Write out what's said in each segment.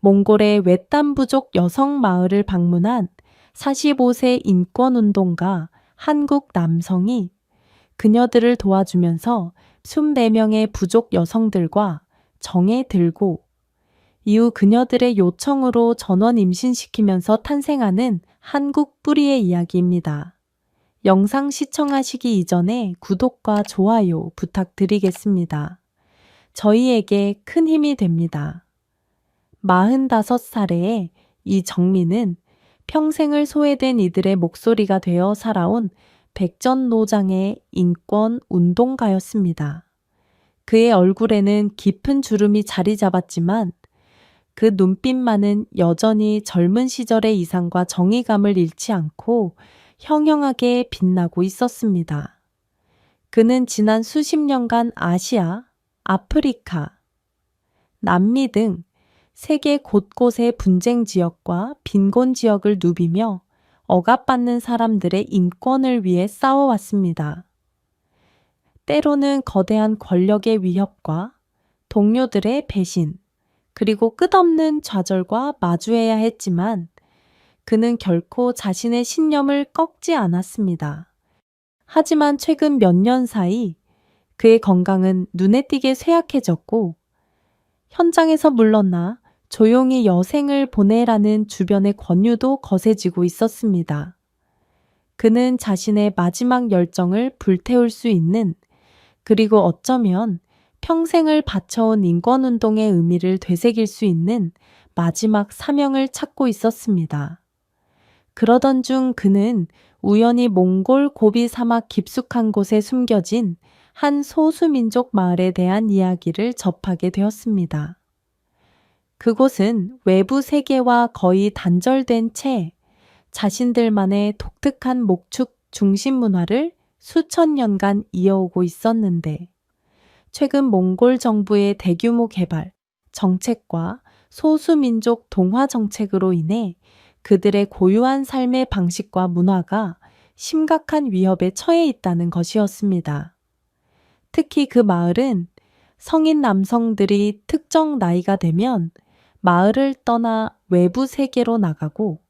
몽골의 외딴 부족 여성 마을을 방문한 45세 인권운동가 한국 남성이 그녀들을 도와주면서 24명의 부족 여성들과 정에 들고 이후 그녀들의 요청으로 전원 임신시키면서 탄생하는 한국 뿌리의 이야기입니다. 영상 시청하시기 이전에 구독과 좋아요 부탁드리겠습니다. 저희에게 큰 힘이 됩니다. 45살의 이정민은 평생을 소외된 이들의 목소리가 되어 살아온 백전노장의 인권 운동가였습니다. 그의 얼굴에는 깊은 주름이 자리 잡았지만 그 눈빛만은 여전히 젊은 시절의 이상과 정의감을 잃지 않고 형형하게 빛나고 있었습니다. 그는 지난 수십 년간 아시아, 아프리카, 남미 등 세계 곳곳의 분쟁 지역과 빈곤 지역을 누비며 억압받는 사람들의 인권을 위해 싸워왔습니다. 때로는 거대한 권력의 위협과 동료들의 배신, 그리고 끝없는 좌절과 마주해야 했지만 그는 결코 자신의 신념을 꺾지 않았습니다. 하지만 최근 몇 년 사이 그의 건강은 눈에 띄게 쇠약해졌고 현장에서 물러나 조용히 여생을 보내라는 주변의 권유도 거세지고 있었습니다. 그는 자신의 마지막 열정을 불태울 수 있는, 그리고 어쩌면 평생을 바쳐온 인권운동의 의미를 되새길 수 있는 마지막 사명을 찾고 있었습니다. 그러던 중 그는 우연히 몽골 고비 사막 깊숙한 곳에 숨겨진 한 소수민족 마을에 대한 이야기를 접하게 되었습니다. 그곳은 외부 세계와 거의 단절된 채 자신들만의 독특한 목축 중심 문화를 수천 년간 이어오고 있었는데 최근 몽골 정부의 대규모 개발, 정책과 소수민족 동화 정책으로 인해 그들의 고유한 삶의 방식과 문화가 심각한 위협에 처해 있다는 것이었습니다. 특히 그 마을은 성인 남성들이 특정 나이가 되면 마을을 떠나 외부 세계로 나가고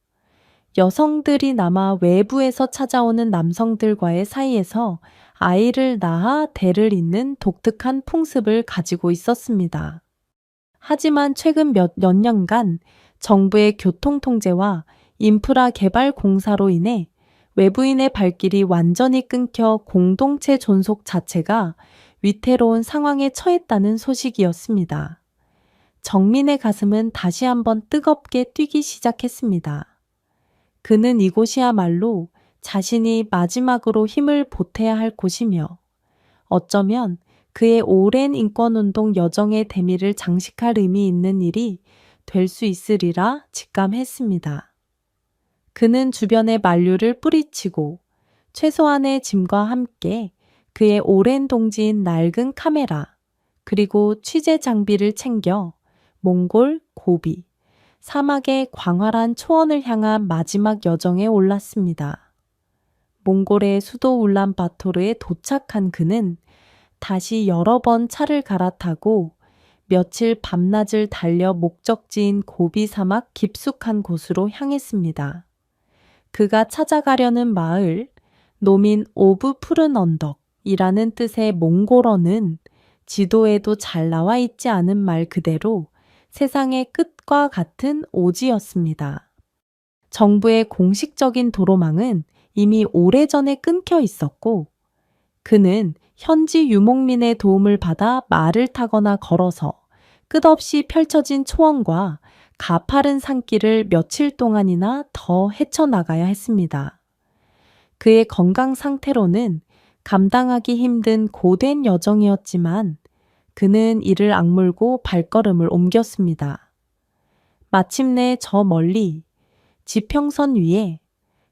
여성들이 남아 외부에서 찾아오는 남성들과의 사이에서 아이를 낳아 대를 잇는 독특한 풍습을 가지고 있었습니다. 하지만 최근 몇 년간 정부의 교통 통제와 인프라 개발 공사로 인해 외부인의 발길이 완전히 끊겨 공동체 존속 자체가 위태로운 상황에 처했다는 소식이었습니다. 정민의 가슴은 다시 한번 뜨겁게 뛰기 시작했습니다. 그는 이곳이야말로 자신이 마지막으로 힘을 보태야 할 곳이며 어쩌면 그의 오랜 인권운동 여정의 대미를 장식할 의미 있는 일이 될 수 있으리라 직감했습니다. 그는 주변에 만류를 뿌리치고 최소한의 짐과 함께 그의 오랜 동지인 낡은 카메라 그리고 취재 장비를 챙겨 몽골 고비, 사막의 광활한 초원을 향한 마지막 여정에 올랐습니다. 몽골의 수도 울란바토르에 도착한 그는 다시 여러 번 차를 갈아타고 며칠 밤낮을 달려 목적지인 고비 사막 깊숙한 곳으로 향했습니다. 그가 찾아가려는 마을, 노민 오브 푸른 언덕이라는 뜻의 몽골어는 지도에도 잘 나와 있지 않은 말 그대로 세상의 끝과 같은 오지였습니다. 정부의 공식적인 도로망은 이미 오래전에 끊겨 있었고 그는 현지 유목민의 도움을 받아 말을 타거나 걸어서 끝없이 펼쳐진 초원과 가파른 산길을 며칠 동안이나 더 헤쳐나가야 했습니다. 그의 건강 상태로는 감당하기 힘든 고된 여정이었지만 그는 이를 악물고 발걸음을 옮겼습니다. 마침내 저 멀리 지평선 위에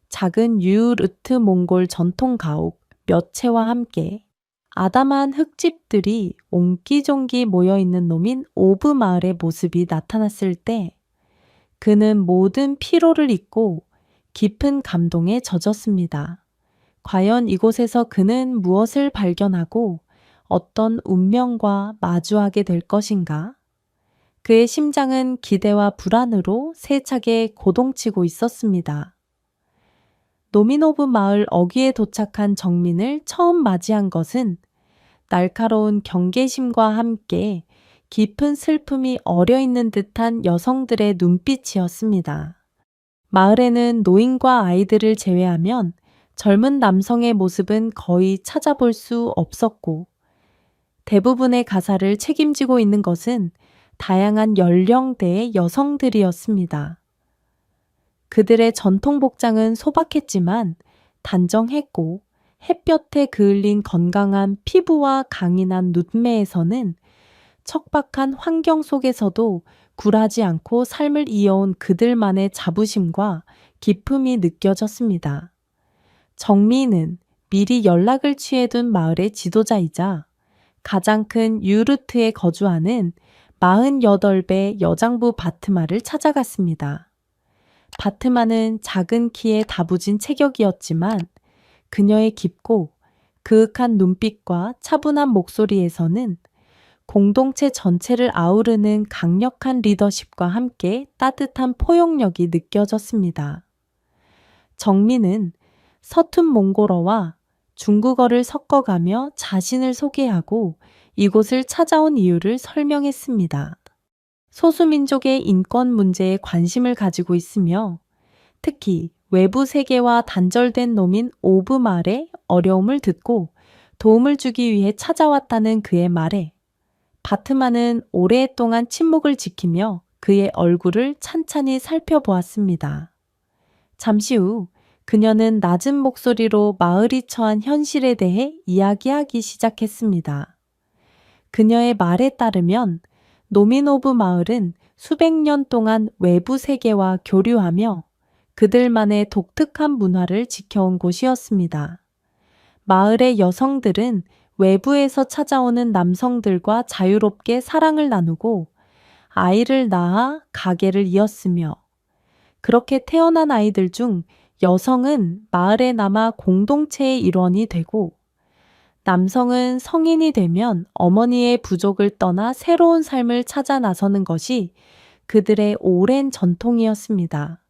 작은 유르트 몽골 전통 가옥 몇 채와 함께 아담한 흙집들이 옹기종기 모여있는 노민 오브 마을의 모습이 나타났을 때 그는 모든 피로를 잊고 깊은 감동에 젖었습니다. 과연 이곳에서 그는 무엇을 발견하고 어떤 운명과 마주하게 될 것인가? 그의 심장은 기대와 불안으로 세차게 고동치고 있었습니다. 노미노브 마을 어귀에 도착한 정민을 처음 맞이한 것은 날카로운 경계심과 함께 깊은 슬픔이 어려있는 듯한 여성들의 눈빛이었습니다. 마을에는 노인과 아이들을 제외하면 젊은 남성의 모습은 거의 찾아볼 수 없었고, 대부분의 가사를 책임지고 있는 것은 다양한 연령대의 여성들이었습니다. 그들의 전통 복장은 소박했지만 단정했고, 햇볕에 그을린 건강한 피부와 강인한 눈매에서는 척박한 환경 속에서도 굴하지 않고 삶을 이어온 그들만의 자부심과 기품이 느껴졌습니다. 정미는 미리 연락을 취해둔 마을의 지도자이자 가장 큰 유르트에 거주하는 48배 여장부 바트마를 찾아갔습니다. 바트마는 작은 키에 다부진 체격이었지만 그녀의 깊고 그윽한 눈빛과 차분한 목소리에서는 공동체 전체를 아우르는 강력한 리더십과 함께 따뜻한 포용력이 느껴졌습니다. 정민은 서툰 몽골어와 중국어를 섞어가며 자신을 소개하고 이곳을 찾아온 이유를 설명했습니다. 소수민족의 인권 문제에 관심을 가지고 있으며 특히 외부 세계와 단절된 노민 오브말의 어려움을 듣고 도움을 주기 위해 찾아왔다는 그의 말에 바트마는 오랫동안 침묵을 지키며 그의 얼굴을 찬찬히 살펴보았습니다. 잠시 후 그녀는 낮은 목소리로 마을이 처한 현실에 대해 이야기하기 시작했습니다. 그녀의 말에 따르면 노미노브 마을은 수백 년 동안 외부 세계와 교류하며 그들만의 독특한 문화를 지켜온 곳이었습니다. 마을의 여성들은 외부에서 찾아오는 남성들과 자유롭게 사랑을 나누고 아이를 낳아 가계를 이었으며 그렇게 태어난 아이들 중 여성은 마을에 남아 공동체의 일원이 되고 남성은 성인이 되면 어머니의 부족을 떠나 새로운 삶을 찾아 나서는 것이 그들의 오랜 전통이었습니다.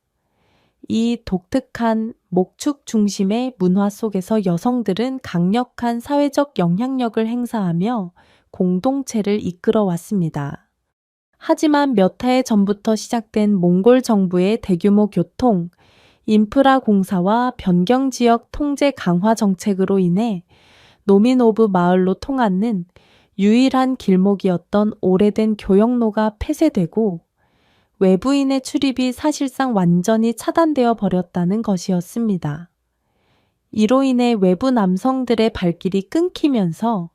이 독특한 목축 중심의 문화 속에서 여성들은 강력한 사회적 영향력을 행사하며 공동체를 이끌어 왔습니다. 하지만 몇 해 전부터 시작된 몽골 정부의 대규모 교통, 인프라 공사와 변경 지역 통제 강화 정책으로 인해 노미노브 마을로 통하는 유일한 길목이었던 오래된 교역로가 폐쇄되고 외부인의 출입이 사실상 완전히 차단되어 버렸다는 것이었습니다. 이로 인해 외부 남성들의 발길이 끊기면서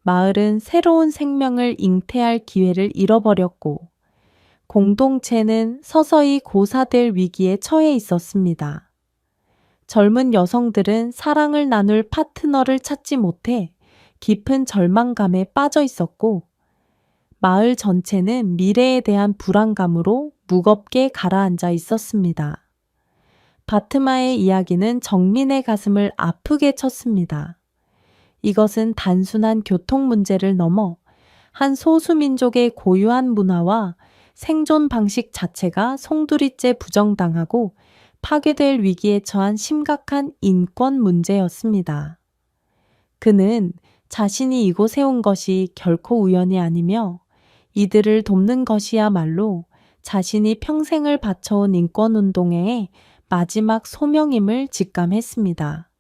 마을은 새로운 생명을 잉태할 기회를 잃어버렸고 공동체는 서서히 고사될 위기에 처해 있었습니다. 젊은 여성들은 사랑을 나눌 파트너를 찾지 못해 깊은 절망감에 빠져 있었고 마을 전체는 미래에 대한 불안감으로 무겁게 가라앉아 있었습니다. 바트마의 이야기는 정민의 가슴을 아프게 쳤습니다. 이것은 단순한 교통 문제를 넘어 한 소수민족의 고유한 문화와 생존 방식 자체가 송두리째 부정당하고 파괴될 위기에 처한 심각한 인권 문제였습니다. 그는 자신이 이곳에 온 것이 결코 우연이 아니며 이들을 돕는 것이야말로 자신이 평생을 바쳐온 인권운동의 마지막 소명임을 직감했습니다.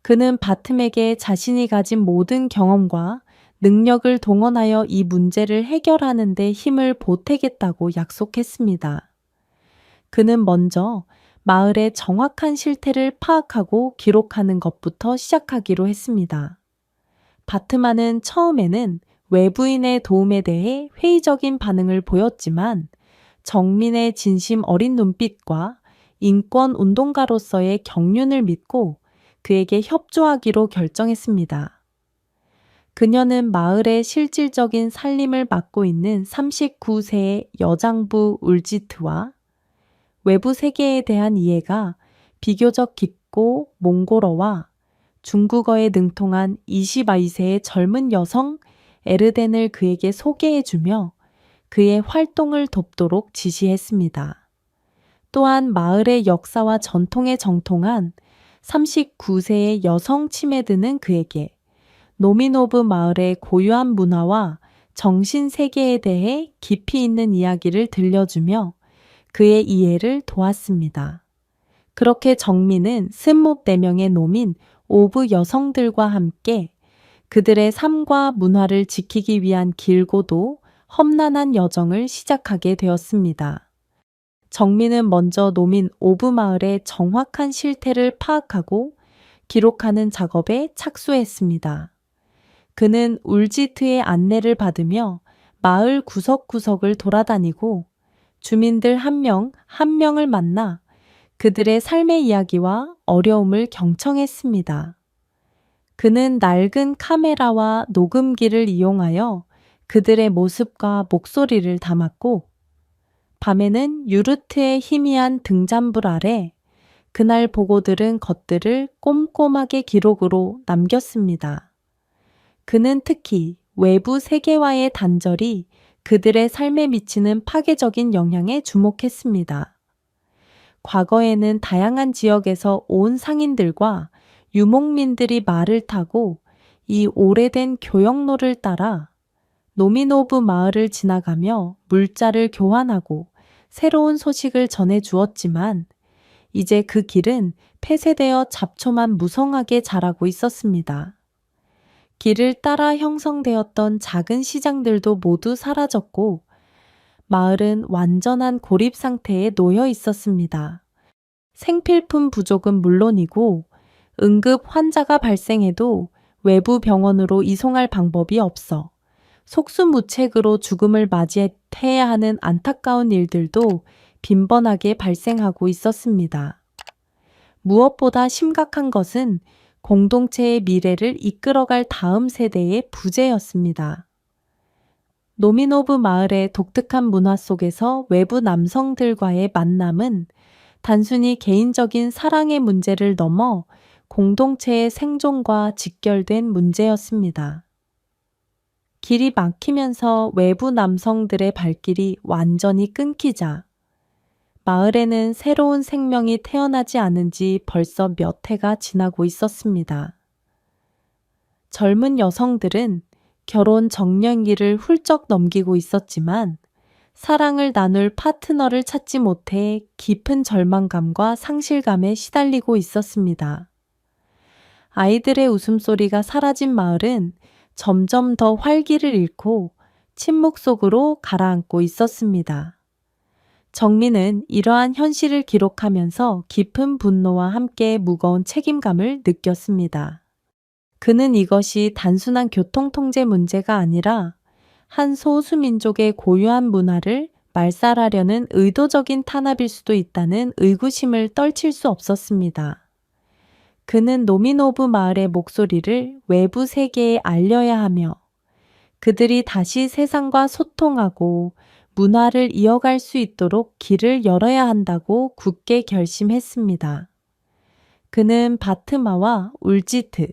그는 바틈에게 자신이 가진 모든 경험과 능력을 동원하여 이 문제를 해결하는 데 힘을 보태겠다고 약속했습니다. 그는 먼저 마을의 정확한 실태를 파악하고 기록하는 것부터 시작하기로 했습니다. 바트마는 처음에는 외부인의 도움에 대해 회의적인 반응을 보였지만 정민의 진심 어린 눈빛과 인권 운동가로서의 경륜을 믿고 그에게 협조하기로 결정했습니다. 그녀는 마을의 실질적인 살림을 맡고 있는 39세의 여장부 울지트와 외부 세계에 대한 이해가 비교적 깊고 몽골어와 중국어에 능통한 22세의 젊은 여성 에르덴을 그에게 소개해주며 그의 활동을 돕도록 지시했습니다. 또한 마을의 역사와 전통에 정통한 39세의 여성 치매드는 그에게 노미노브 마을의 고유한 문화와 정신 세계에 대해 깊이 있는 이야기를 들려주며 그의 이해를 도왔습니다. 그렇게 정민은 스무 4명의 노민 오브 여성들과 함께 그들의 삶과 문화를 지키기 위한 길고도 험난한 여정을 시작하게 되었습니다. 정민은 먼저 노민 오브 마을의 정확한 실태를 파악하고 기록하는 작업에 착수했습니다. 그는 울지트의 안내를 받으며 마을 구석구석을 돌아다니고 주민들 한 명 한 명을 만나 그들의 삶의 이야기와 어려움을 경청했습니다. 그는 낡은 카메라와 녹음기를 이용하여 그들의 모습과 목소리를 담았고 밤에는 유르트의 희미한 등잔불 아래 그날 보고 들은 것들을 꼼꼼하게 기록으로 남겼습니다. 그는 특히 외부 세계와의 단절이 그들의 삶에 미치는 파괴적인 영향에 주목했습니다. 과거에는 다양한 지역에서 온 상인들과 유목민들이 말을 타고 이 오래된 교역로를 따라 노미노브 마을을 지나가며 물자를 교환하고 새로운 소식을 전해 주었지만 이제 그 길은 폐쇄되어 잡초만 무성하게 자라고 있었습니다. 길을 따라 형성되었던 작은 시장들도 모두 사라졌고 마을은 완전한 고립 상태에 놓여 있었습니다. 생필품 부족은 물론이고 응급 환자가 발생해도 외부 병원으로 이송할 방법이 없어 속수무책으로 죽음을 맞이해야 하는 안타까운 일들도 빈번하게 발생하고 있었습니다. 무엇보다 심각한 것은 공동체의 미래를 이끌어갈 다음 세대의 부재였습니다. 노미노브 마을의 독특한 문화 속에서 외부 남성들과의 만남은 단순히 개인적인 사랑의 문제를 넘어 공동체의 생존과 직결된 문제였습니다. 길이 막히면서 외부 남성들의 발길이 완전히 끊기자 마을에는 새로운 생명이 태어나지 않은 지 벌써 몇 해가 지나고 있었습니다. 젊은 여성들은 결혼 정년기를 훌쩍 넘기고 있었지만 사랑을 나눌 파트너를 찾지 못해 깊은 절망감과 상실감에 시달리고 있었습니다. 아이들의 웃음소리가 사라진 마을은 점점 더 활기를 잃고 침묵 속으로 가라앉고 있었습니다. 정민은 이러한 현실을 기록하면서 깊은 분노와 함께 무거운 책임감을 느꼈습니다. 그는 이것이 단순한 교통통제 문제가 아니라 한 소수민족의 고유한 문화를 말살하려는 의도적인 탄압일 수도 있다는 의구심을 떨칠 수 없었습니다. 그는 노미노브 마을의 목소리를 외부 세계에 알려야 하며 그들이 다시 세상과 소통하고 문화를 이어갈 수 있도록 길을 열어야 한다고 굳게 결심했습니다. 그는 바트마와 울지트,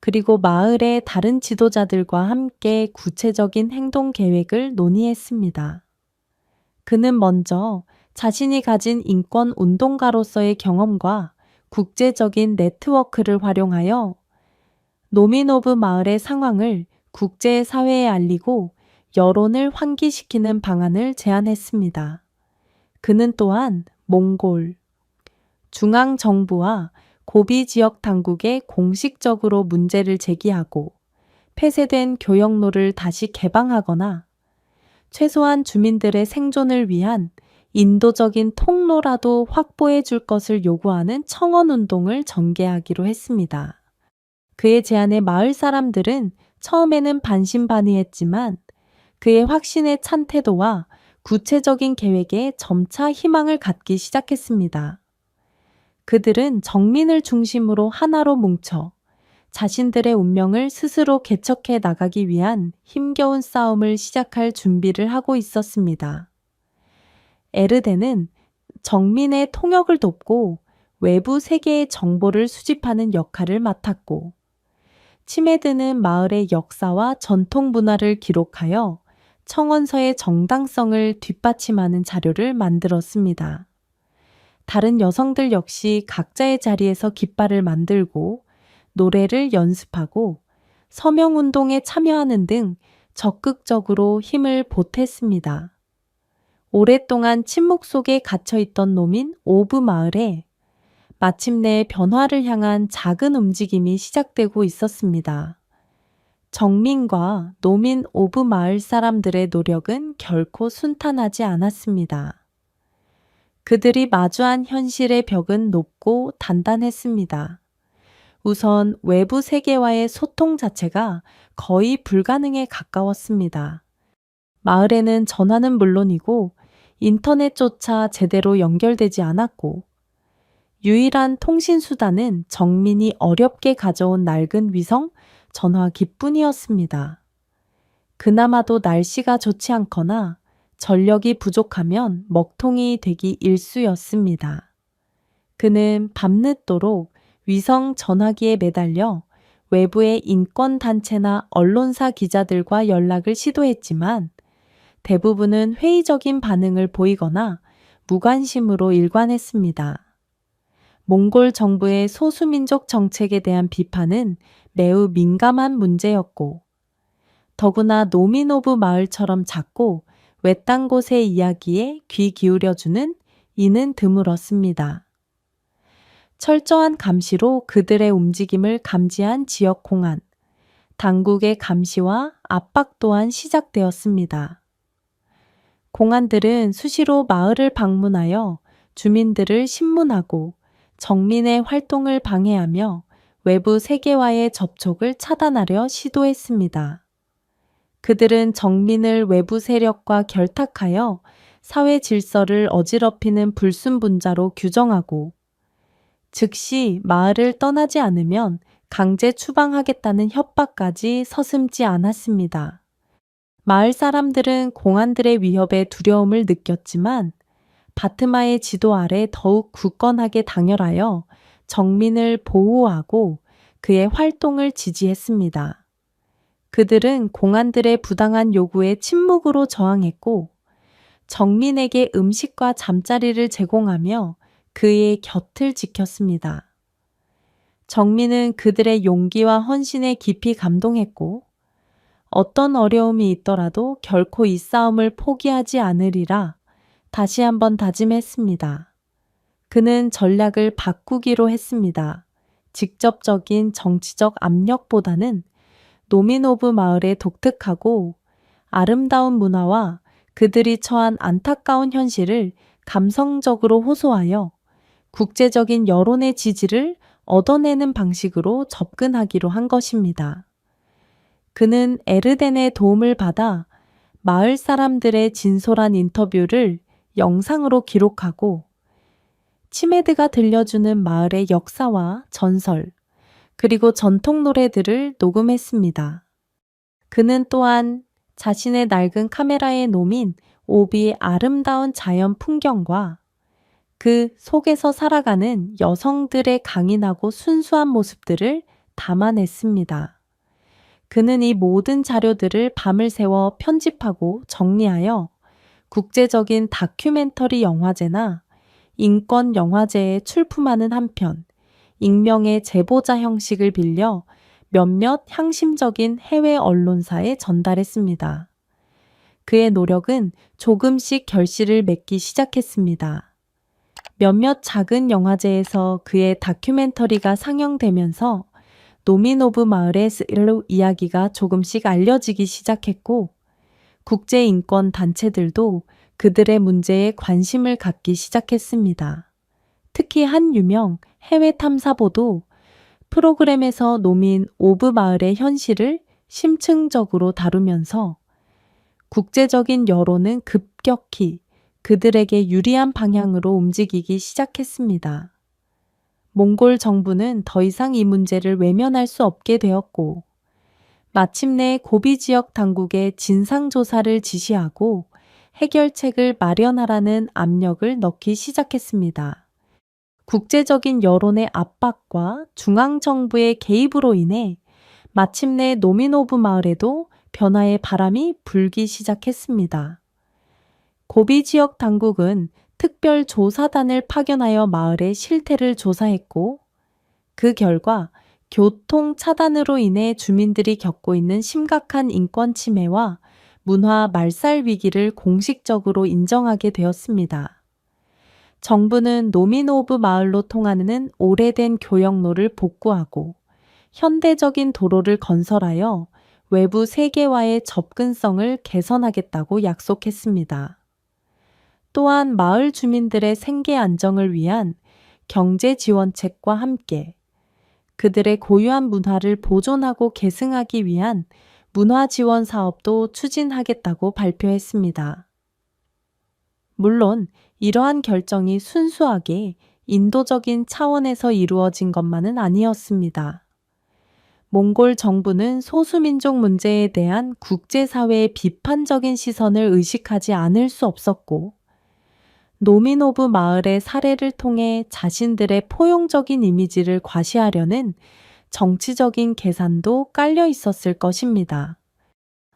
그리고 마을의 다른 지도자들과 함께 구체적인 행동 계획을 논의했습니다. 그는 먼저 자신이 가진 인권 운동가로서의 경험과 국제적인 네트워크를 활용하여 노미노브 마을의 상황을 국제사회에 알리고 여론을 환기시키는 방안을 제안했습니다. 그는 또한 몽골, 중앙정부와 고비 지역 당국에 공식적으로 문제를 제기하고 폐쇄된 교역로를 다시 개방하거나 최소한 주민들의 생존을 위한 인도적인 통로라도 확보해 줄 것을 요구하는 청원운동을 전개하기로 했습니다. 그의 제안에 마을 사람들은 처음에는 반신반의했지만 그의 확신에 찬 태도와 구체적인 계획에 점차 희망을 갖기 시작했습니다. 그들은 정민을 중심으로 하나로 뭉쳐 자신들의 운명을 스스로 개척해 나가기 위한 힘겨운 싸움을 시작할 준비를 하고 있었습니다. 에르데는 정민의 통역을 돕고 외부 세계의 정보를 수집하는 역할을 맡았고 치메드는 마을의 역사와 전통 문화를 기록하여 청원서의 정당성을 뒷받침하는 자료를 만들었습니다. 다른 여성들 역시 각자의 자리에서 깃발을 만들고 노래를 연습하고 서명운동에 참여하는 등 적극적으로 힘을 보탰습니다. 오랫동안 침묵 속에 갇혀있던 노민 오브 마을에 마침내 변화를 향한 작은 움직임이 시작되고 있었습니다. 정민과 노민 오브 마을 사람들의 노력은 결코 순탄하지 않았습니다. 그들이 마주한 현실의 벽은 높고 단단했습니다. 우선 외부 세계와의 소통 자체가 거의 불가능에 가까웠습니다. 마을에는 전화는 물론이고 인터넷조차 제대로 연결되지 않았고 유일한 통신 수단은 정민이 어렵게 가져온 낡은 위성 전화기뿐이었습니다. 그나마도 날씨가 좋지 않거나 전력이 부족하면 먹통이 되기 일쑤였습니다. 그는 밤늦도록 위성 전화기에 매달려 외부의 인권단체나 언론사 기자들과 연락을 시도했지만 대부분은 회의적인 반응을 보이거나 무관심으로 일관했습니다. 몽골 정부의 소수민족 정책에 대한 비판은 매우 민감한 문제였고 더구나 노민 오브 마을처럼 작고 외딴 곳의 이야기에 귀 기울여주는 이는 드물었습니다. 철저한 감시로 그들의 움직임을 감지한 지역 공안, 당국의 감시와 압박 또한 시작되었습니다. 공안들은 수시로 마을을 방문하여 주민들을 신문하고 정민의 활동을 방해하며 외부 세계와의 접촉을 차단하려 시도했습니다. 그들은 정민을 외부 세력과 결탁하여 사회 질서를 어지럽히는 불순분자로 규정하고 즉시 마을을 떠나지 않으면 강제 추방하겠다는 협박까지 서슴지 않았습니다. 마을 사람들은 공안들의 위협에 두려움을 느꼈지만 바트마의 지도 아래 더욱 굳건하게 당열하여 정민을 보호하고 그의 활동을 지지했습니다. 그들은 공안들의 부당한 요구에 침묵으로 저항했고 정민에게 음식과 잠자리를 제공하며 그의 곁을 지켰습니다. 정민은 그들의 용기와 헌신에 깊이 감동했고 어떤 어려움이 있더라도 결코 이 싸움을 포기하지 않으리라 다시 한번 다짐했습니다. 그는 전략을 바꾸기로 했습니다. 직접적인 정치적 압력보다는 노민 오브 마을의 독특하고 아름다운 문화와 그들이 처한 안타까운 현실을 감성적으로 호소하여 국제적인 여론의 지지를 얻어내는 방식으로 접근하기로 한 것입니다. 그는 에르덴의 도움을 받아 마을 사람들의 진솔한 인터뷰를 영상으로 기록하고 치메드가 들려주는 마을의 역사와 전설, 그리고 전통 노래들을 녹음했습니다. 그는 또한 자신의 낡은 카메라에 놓인 오비의 아름다운 자연 풍경과 그 속에서 살아가는 여성들의 강인하고 순수한 모습들을 담아냈습니다. 그는 이 모든 자료들을 밤을 새워 편집하고 정리하여 국제적인 다큐멘터리 영화제나 인권 영화제에 출품하는 한편 익명의 제보자 형식을 빌려 몇몇 향심적인 해외 언론사에 전달했습니다. 그의 노력은 조금씩 결실을 맺기 시작했습니다. 몇몇 작은 영화제에서 그의 다큐멘터리가 상영되면서 노민 오브 마을의 스릴로 이야기가 조금씩 알려지기 시작했고 국제인권 단체들도 그들의 문제에 관심을 갖기 시작했습니다. 특히 한 유명 해외 탐사보도 프로그램에서 노민 오브 마을의 현실을 심층적으로 다루면서 국제적인 여론은 급격히 그들에게 유리한 방향으로 움직이기 시작했습니다. 몽골 정부는 더 이상 이 문제를 외면할 수 없게 되었고 마침내 고비 지역 당국에 진상조사를 지시하고 해결책을 마련하라는 압력을 넣기 시작했습니다. 국제적인 여론의 압박과 중앙정부의 개입으로 인해 마침내 노민 오브 마을에도 변화의 바람이 불기 시작했습니다. 고비 지역 당국은 특별 조사단을 파견하여 마을의 실태를 조사했고, 그 결과 교통 차단으로 인해 주민들이 겪고 있는 심각한 인권 침해와 문화 말살 위기를 공식적으로 인정하게 되었습니다. 정부는 노민 오브 마을로 통하는 오래된 교역로를 복구하고 현대적인 도로를 건설하여 외부 세계와의 접근성을 개선하겠다고 약속했습니다. 또한 마을 주민들의 생계 안정을 위한 경제 지원책과 함께 그들의 고유한 문화를 보존하고 계승하기 위한 문화 지원 사업도 추진하겠다고 발표했습니다. 물론 이러한 결정이 순수하게 인도적인 차원에서 이루어진 것만은 아니었습니다. 몽골 정부는 소수민족 문제에 대한 국제사회의 비판적인 시선을 의식하지 않을 수 없었고, 노민 오브 마을의 사례를 통해 자신들의 포용적인 이미지를 과시하려는 정치적인 계산도 깔려 있었을 것입니다.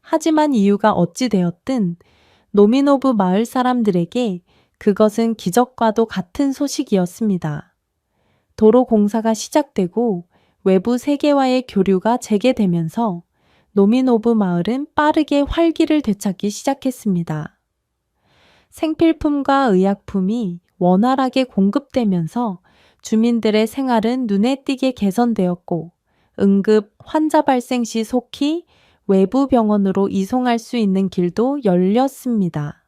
하지만 이유가 어찌 되었든 노민 오브 마을 사람들에게 그것은 기적과도 같은 소식이었습니다. 도로 공사가 시작되고 외부 세계와의 교류가 재개되면서 노민 오브 마을은 빠르게 활기를 되찾기 시작했습니다. 생필품과 의약품이 원활하게 공급되면서 주민들의 생활은 눈에 띄게 개선되었고, 응급 환자 발생 시 속히 외부 병원으로 이송할 수 있는 길도 열렸습니다.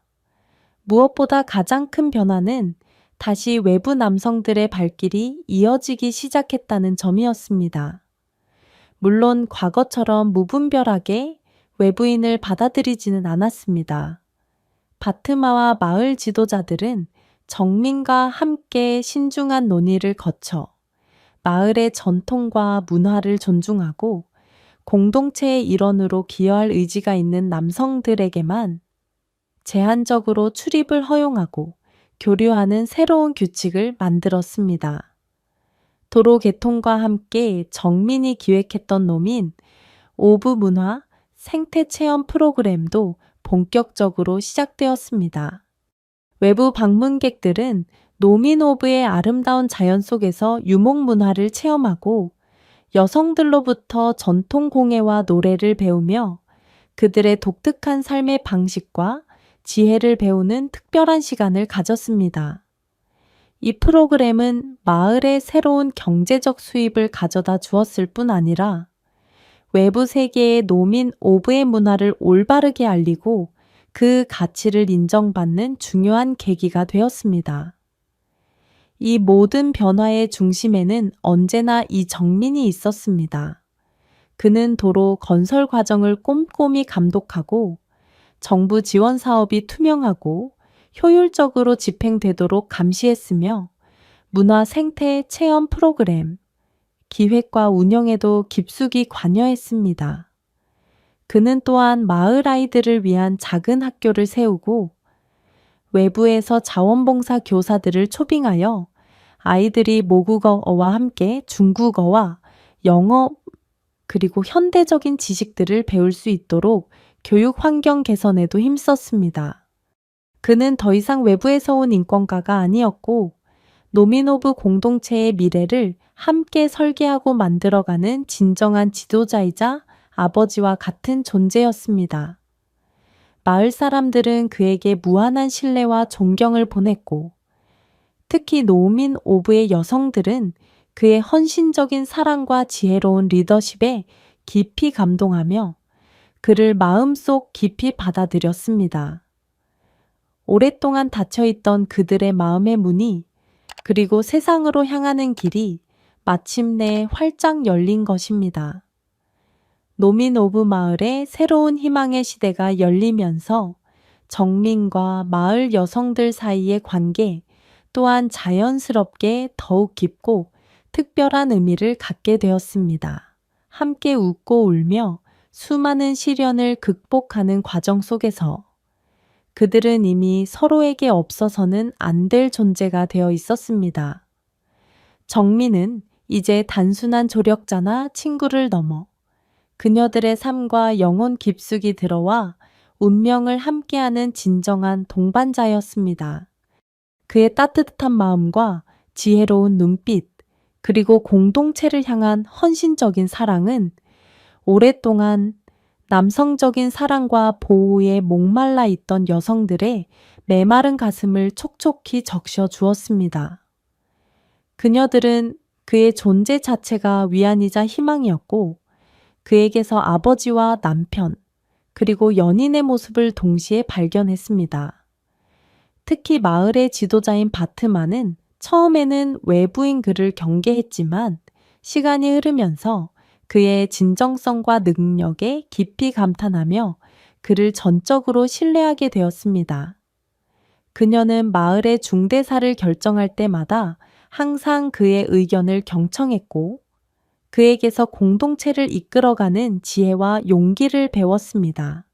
무엇보다 가장 큰 변화는 다시 외부 남성들의 발길이 이어지기 시작했다는 점이었습니다. 물론 과거처럼 무분별하게 외부인을 받아들이지는 않았습니다. 바트마와 마을 지도자들은 정민과 함께 신중한 논의를 거쳐 마을의 전통과 문화를 존중하고 공동체의 일원으로 기여할 의지가 있는 남성들에게만 제한적으로 출입을 허용하고 교류하는 새로운 규칙을 만들었습니다. 도로 개통과 함께 정민이 기획했던 노민, 오브 문화, 생태 체험 프로그램도 본격적으로 시작되었습니다. 외부 방문객들은 노민 오브의 아름다운 자연 속에서 유목 문화를 체험하고 여성들로부터 전통 공예와 노래를 배우며 그들의 독특한 삶의 방식과 지혜를 배우는 특별한 시간을 가졌습니다. 이 프로그램은 마을에 새로운 경제적 수입을 가져다 주었을 뿐 아니라 외부 세계의 노민 오브의 문화를 올바르게 알리고 그 가치를 인정받는 중요한 계기가 되었습니다. 이 모든 변화의 중심에는 언제나 이 정민이 있었습니다. 그는 도로 건설 과정을 꼼꼼히 감독하고 정부 지원 사업이 투명하고 효율적으로 집행되도록 감시했으며 문화 생태 체험 프로그램, 기획과 운영에도 깊숙이 관여했습니다. 그는 또한 마을 아이들을 위한 작은 학교를 세우고 외부에서 자원봉사 교사들을 초빙하여 아이들이 모국어와 함께 중국어와 영어 그리고 현대적인 지식들을 배울 수 있도록 교육 환경 개선에도 힘썼습니다. 그는 더 이상 외부에서 온 인권가가 아니었고 노민 오브 공동체의 미래를 함께 설계하고 만들어가는 진정한 지도자이자 아버지와 같은 존재였습니다. 마을 사람들은 그에게 무한한 신뢰와 존경을 보냈고 특히 노민 오브의 여성들은 그의 헌신적인 사랑과 지혜로운 리더십에 깊이 감동하며 그를 마음속 깊이 받아들였습니다. 오랫동안 닫혀있던 그들의 마음의 문이 그리고 세상으로 향하는 길이 마침내 활짝 열린 것입니다. 노민 오브 마을에 새로운 희망의 시대가 열리면서 정민과 마을 여성들 사이의 관계 또한 자연스럽게 더욱 깊고 특별한 의미를 갖게 되었습니다. 함께 웃고 울며 수많은 시련을 극복하는 과정 속에서 그들은 이미 서로에게 없어서는 안 될 존재가 되어 있었습니다. 정민은 이제 단순한 조력자나 친구를 넘어 그녀들의 삶과 영혼 깊숙이 들어와 운명을 함께하는 진정한 동반자였습니다. 그의 따뜻한 마음과 지혜로운 눈빛, 그리고 공동체를 향한 헌신적인 사랑은 오랫동안 남성적인 사랑과 보호에 목말라 있던 여성들의 메마른 가슴을 촉촉히 적셔 주었습니다. 그녀들은 그의 존재 자체가 위안이자 희망이었고, 그에게서 아버지와 남편, 그리고 연인의 모습을 동시에 발견했습니다. 특히 마을의 지도자인 바트만은 처음에는 외부인 그를 경계했지만 시간이 흐르면서 그의 진정성과 능력에 깊이 감탄하며 그를 전적으로 신뢰하게 되었습니다. 그녀는 마을의 중대사를 결정할 때마다 항상 그의 의견을 경청했고 그에게서 공동체를 이끌어가는 지혜와 용기를 배웠습니다.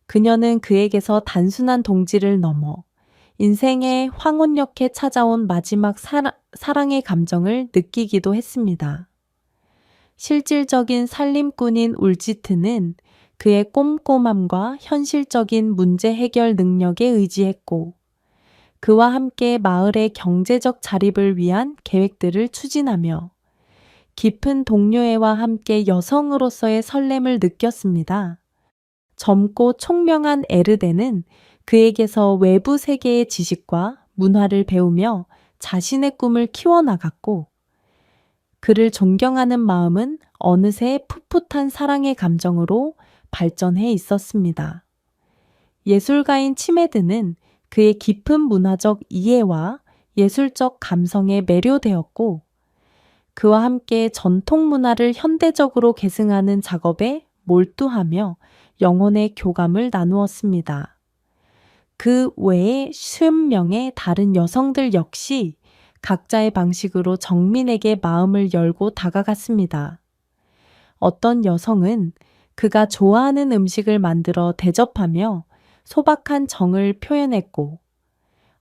그녀는 그에게서 단순한 동지를 넘어 인생의 황혼역에 찾아온 마지막 사랑의 감정을 느끼기도 했습니다. 실질적인 살림꾼인 울지트는 그의 꼼꼼함과 현실적인 문제 해결 능력에 의지했고, 그와 함께 마을의 경제적 자립을 위한 계획들을 추진하며 깊은 동료애와 함께 여성으로서의 설렘을 느꼈습니다. 젊고 총명한 에르데는 그에게서 외부 세계의 지식과 문화를 배우며 자신의 꿈을 키워나갔고, 그를 존경하는 마음은 어느새 풋풋한 사랑의 감정으로 발전해 있었습니다. 예술가인 치메드는 그의 깊은 문화적 이해와 예술적 감성에 매료되었고, 그와 함께 전통 문화를 현대적으로 계승하는 작업에 몰두하며 영혼의 교감을 나누었습니다. 그 외에 50명의 다른 여성들 역시 각자의 방식으로 정민에게 마음을 열고 다가갔습니다. 어떤 여성은 그가 좋아하는 음식을 만들어 대접하며 소박한 정을 표현했고,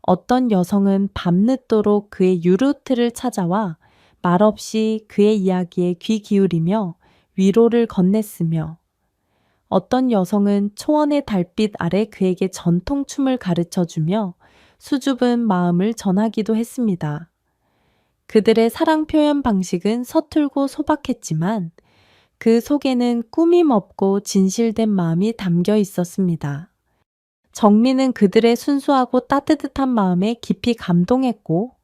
어떤 여성은 밤늦도록 그의 유르트를 찾아와 말없이 그의 이야기에 귀 기울이며 위로를 건넸으며, 어떤 여성은 초원의 달빛 아래 그에게 전통춤을 가르쳐주며 수줍은 마음을 전하기도 했습니다. 그들의 사랑 표현 방식은 서툴고 소박했지만 그 속에는 꾸밈 없고 진실된 마음이 담겨 있었습니다. 정민은 그들의 순수하고 따뜻한 마음에 깊이 감동했고,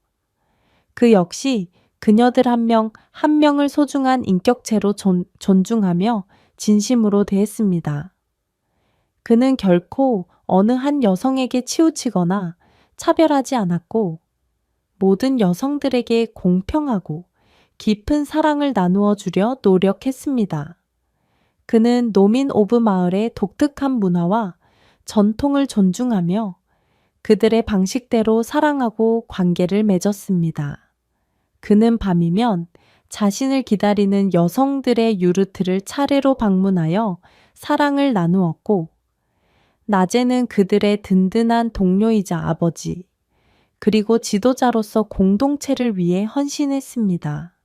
그 역시 그녀들 한 명 한 명을 소중한 인격체로 존중하며 진심으로 대했습니다. 그는 결코 어느 한 여성에게 치우치거나 차별하지 않았고, 모든 여성들에게 공평하고 깊은 사랑을 나누어 주려 노력했습니다. 그는 노민 오브 마을의 독특한 문화와 전통을 존중하며 그들의 방식대로 사랑하고 관계를 맺었습니다. 그는 밤이면 자신을 기다리는 여성들의 유르트를 차례로 방문하여 사랑을 나누었고, 낮에는 그들의 든든한 동료이자 아버지, 그리고 지도자로서 공동체를 위해 헌신했습니다.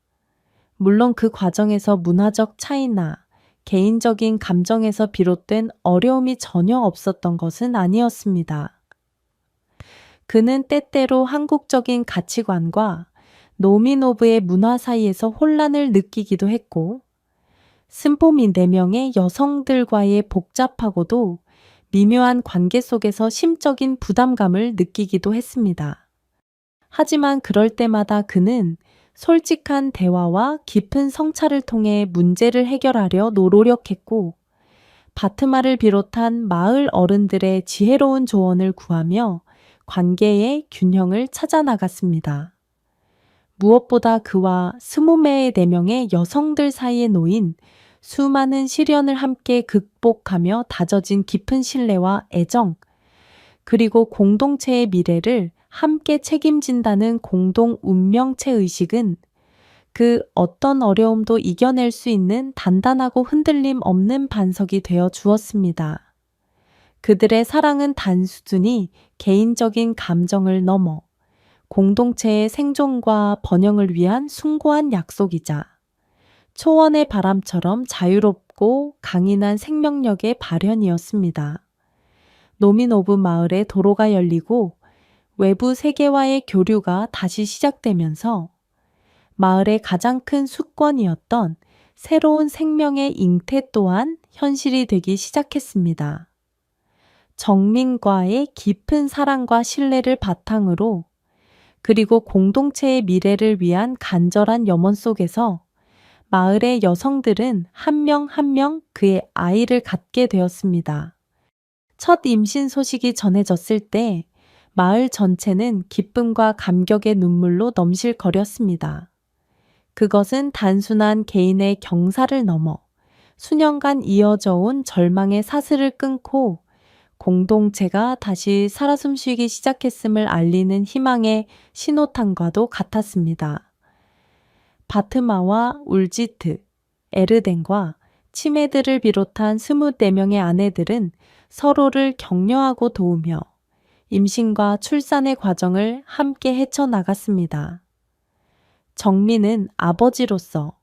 물론 그 과정에서 문화적 차이나 개인적인 감정에서 비롯된 어려움이 전혀 없었던 것은 아니었습니다. 그는 때때로 한국적인 가치관과 노미노브의 문화 사이에서 혼란을 느끼기도 했고, 쓴포미 4명의 여성들과의 복잡하고도 미묘한 관계 속에서 심적인 부담감을 느끼기도 했습니다. 하지만 그럴 때마다 그는 솔직한 대화와 깊은 성찰을 통해 문제를 해결하려 노력했고, 바트마를 비롯한 마을 어른들의 지혜로운 조언을 구하며 관계의 균형을 찾아 나갔습니다. 무엇보다 그와 24명의 여성들 사이에 놓인 수많은 시련을 함께 극복하며 다져진 깊은 신뢰와 애정, 그리고 공동체의 미래를 함께 책임진다는 공동 운명체 의식은 그 어떤 어려움도 이겨낼 수 있는 단단하고 흔들림 없는 반석이 되어 주었습니다. 그들의 사랑은 단순히 개인적인 감정을 넘어 공동체의 생존과 번영을 위한 숭고한 약속이자 초원의 바람처럼 자유롭고 강인한 생명력의 발현이었습니다. 노미노브 마을에 도로가 열리고 외부 세계와의 교류가 다시 시작되면서 마을의 가장 큰 수권이었던 새로운 생명의 잉태 또한 현실이 되기 시작했습니다. 정민과의 깊은 사랑과 신뢰를 바탕으로 그리고 공동체의 미래를 위한 간절한 염원 속에서 마을의 여성들은 한 명 한 명 그의 아이를 갖게 되었습니다. 첫 임신 소식이 전해졌을 때 마을 전체는 기쁨과 감격의 눈물로 넘실거렸습니다. 그것은 단순한 개인의 경사를 넘어 수년간 이어져 온 절망의 사슬을 끊고 공동체가 다시 살아 숨쉬기 시작했음을 알리는 희망의 신호탄과도 같았습니다. 바트마와 울지트, 에르덴과 치메들을 비롯한 24명의 아내들은 서로를 격려하고 도우며 임신과 출산의 과정을 함께 헤쳐나갔습니다. 정민은 아버지로서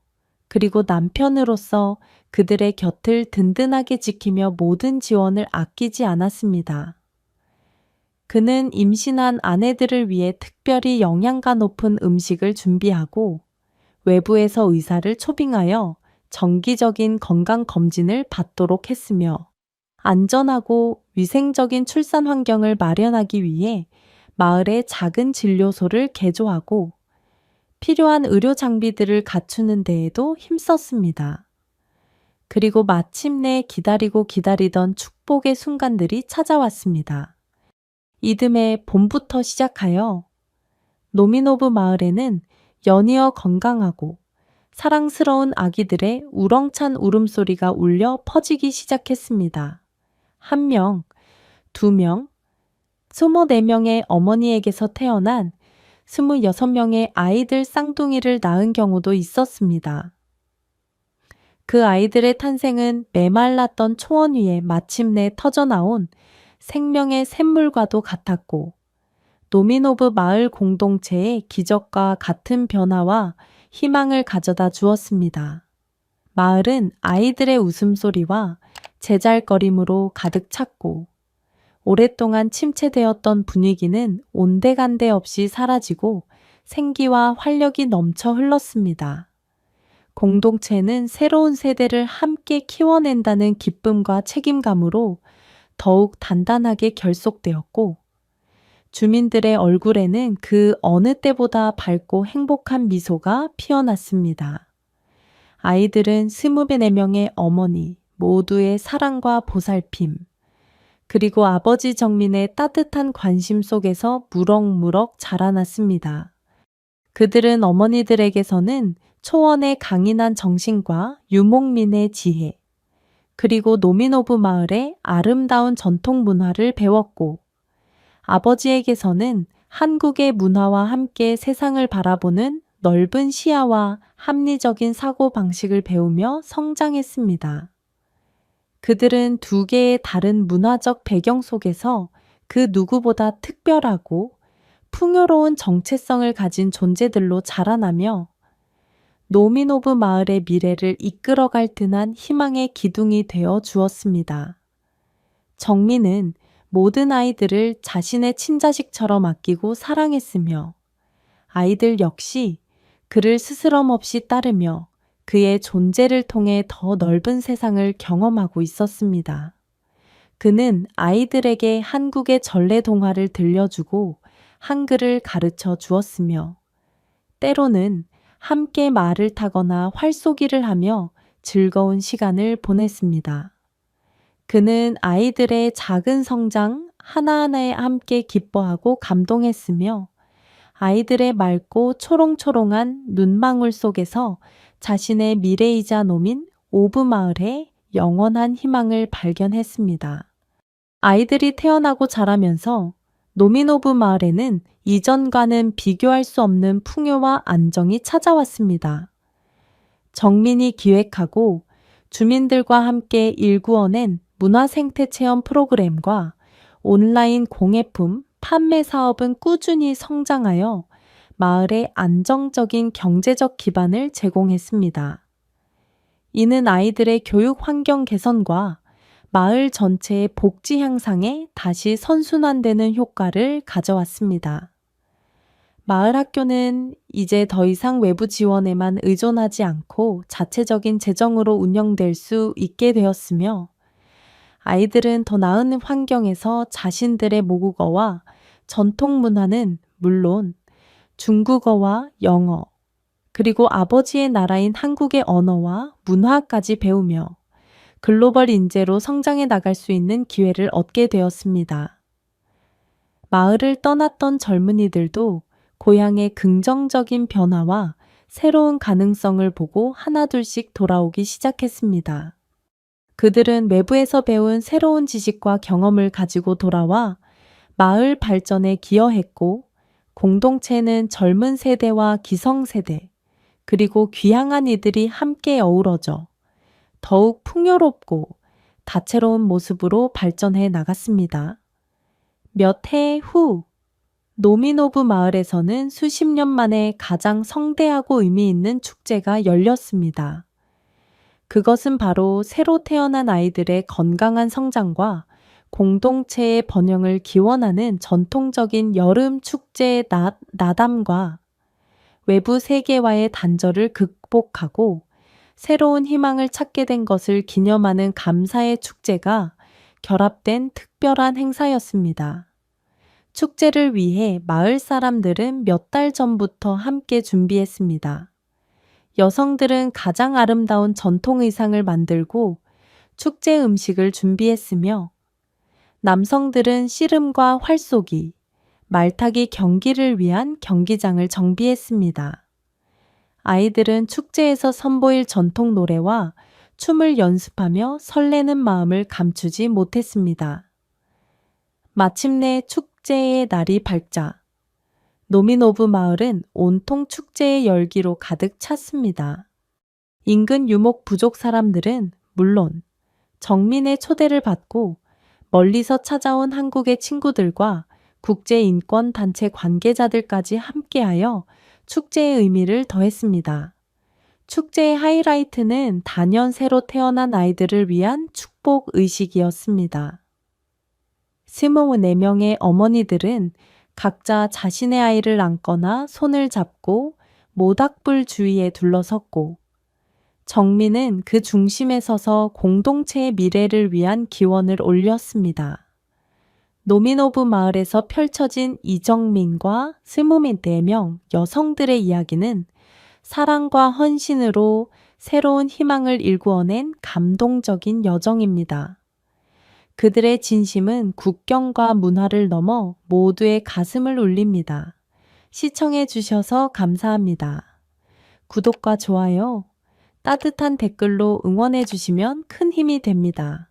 그리고 남편으로서 그들의 곁을 든든하게 지키며 모든 지원을 아끼지 않았습니다. 그는 임신한 아내들을 위해 특별히 영양가 높은 음식을 준비하고 외부에서 의사를 초빙하여 정기적인 건강검진을 받도록 했으며 안전하고 위생적인 출산 환경을 마련하기 위해 마을의 작은 진료소를 개조하고 필요한 의료 장비들을 갖추는 데에도 힘썼습니다. 그리고 마침내 기다리고 기다리던 축복의 순간들이 찾아왔습니다. 이듬해 봄부터 시작하여 노미노브 마을에는 연이어 건강하고 사랑스러운 아기들의 우렁찬 울음소리가 울려 퍼지기 시작했습니다. 1명, 2명, 24명의 어머니에게서 태어난 26명의 아이들 쌍둥이를 낳은 경우도 있었습니다. 그 아이들의 탄생은 메말랐던 초원 위에 마침내 터져나온 생명의 샘물과도 같았고 노미노브 마을 공동체의 기적과 같은 변화와 희망을 가져다 주었습니다. 마을은 아이들의 웃음소리와 제잘거림으로 가득 찼고 오랫동안 침체되었던 분위기는 온데간데 없이 사라지고 생기와 활력이 넘쳐 흘렀습니다. 공동체는 새로운 세대를 함께 키워낸다는 기쁨과 책임감으로 더욱 단단하게 결속되었고 주민들의 얼굴에는 그 어느 때보다 밝고 행복한 미소가 피어났습니다. 아이들은 24명의 어머니 모두의 사랑과 보살핌 그리고 아버지 정민의 따뜻한 관심 속에서 무럭무럭 자라났습니다. 그들은 어머니들에게서는 초원의 강인한 정신과 유목민의 지혜, 그리고 노미노브 마을의 아름다운 전통 문화를 배웠고, 아버지에게서는 한국의 문화와 함께 세상을 바라보는 넓은 시야와 합리적인 사고방식을 배우며 성장했습니다. 그들은 두 개의 다른 문화적 배경 속에서 그 누구보다 특별하고 풍요로운 정체성을 가진 존재들로 자라나며 노미노브 마을의 미래를 이끌어갈 듯한 희망의 기둥이 되어 주었습니다. 정민은 모든 아이들을 자신의 친자식처럼 아끼고 사랑했으며 아이들 역시 그를 스스럼 없이 따르며 그의 존재를 통해 더 넓은 세상을 경험하고 있었습니다. 그는 아이들에게 한국의 전래 동화를 들려주고 한글을 가르쳐 주었으며 때로는 함께 말을 타거나 활쏘기를 하며 즐거운 시간을 보냈습니다. 그는 아이들의 작은 성장 하나하나에 함께 기뻐하고 감동했으며 아이들의 맑고 초롱초롱한 눈망울 속에서 자신의 미래이자 노민 오브 마을의 영원한 희망을 발견했습니다. 아이들이 태어나고 자라면서 노미노브 마을에는 이전과는 비교할 수 없는 풍요와 안정이 찾아왔습니다. 정민이 기획하고 주민들과 함께 일구어낸 문화생태체험 프로그램과 온라인 공예품 판매 사업은 꾸준히 성장하여 마을에 안정적인 경제적 기반을 제공했습니다. 이는 아이들의 교육 환경 개선과 마을 전체의 복지 향상에 다시 선순환되는 효과를 가져왔습니다. 마을 학교는 이제 더 이상 외부 지원에만 의존하지 않고 자체적인 재정으로 운영될 수 있게 되었으며, 아이들은 더 나은 환경에서 자신들의 모국어와 전통 문화는 물론 중국어와 영어, 그리고 아버지의 나라인 한국의 언어와 문화까지 배우며 글로벌 인재로 성장해 나갈 수 있는 기회를 얻게 되었습니다. 마을을 떠났던 젊은이들도 고향의 긍정적인 변화와 새로운 가능성을 보고 하나둘씩 돌아오기 시작했습니다. 그들은 외부에서 배운 새로운 지식과 경험을 가지고 돌아와 마을 발전에 기여했고, 공동체는 젊은 세대와 기성세대, 그리고 귀향한 이들이 함께 어우러져 더욱 풍요롭고 다채로운 모습으로 발전해 나갔습니다. 몇 해 후, 노미노부 마을에서는 수십 년 만에 가장 성대하고 의미 있는 축제가 열렸습니다. 그것은 바로 새로 태어난 아이들의 건강한 성장과 공동체의 번영을 기원하는 전통적인 여름 축제 나담과 외부 세계와의 단절을 극복하고 새로운 희망을 찾게 된 것을 기념하는 감사의 축제가 결합된 특별한 행사였습니다. 축제를 위해 마을 사람들은 몇 달 전부터 함께 준비했습니다. 여성들은 가장 아름다운 전통 의상을 만들고 축제 음식을 준비했으며, 남성들은 씨름과 활쏘기, 말타기 경기를 위한 경기장을 정비했습니다. 아이들은 축제에서 선보일 전통 노래와 춤을 연습하며 설레는 마음을 감추지 못했습니다. 마침내 축제의 날이 밝자 노미노부 마을은 온통 축제의 열기로 가득 찼습니다. 인근 유목 부족 사람들은 물론 정민의 초대를 받고 멀리서 찾아온 한국의 친구들과 국제인권단체 관계자들까지 함께하여 축제의 의미를 더했습니다. 축제의 하이라이트는 단연 새로 태어난 아이들을 위한 축복 의식이었습니다. 24명의 어머니들은 각자 자신의 아이를 안거나 손을 잡고 모닥불 주위에 둘러섰고, 정민은 그 중심에 서서 공동체의 미래를 위한 기원을 올렸습니다. 노미노부 마을에서 펼쳐진 이정민과 24명 여성들의 이야기는 사랑과 헌신으로 새로운 희망을 일구어낸 감동적인 여정입니다. 그들의 진심은 국경과 문화를 넘어 모두의 가슴을 울립니다. 시청해 주셔서 감사합니다. 구독과 좋아요, 따뜻한 댓글로 응원해 주시면 큰 힘이 됩니다.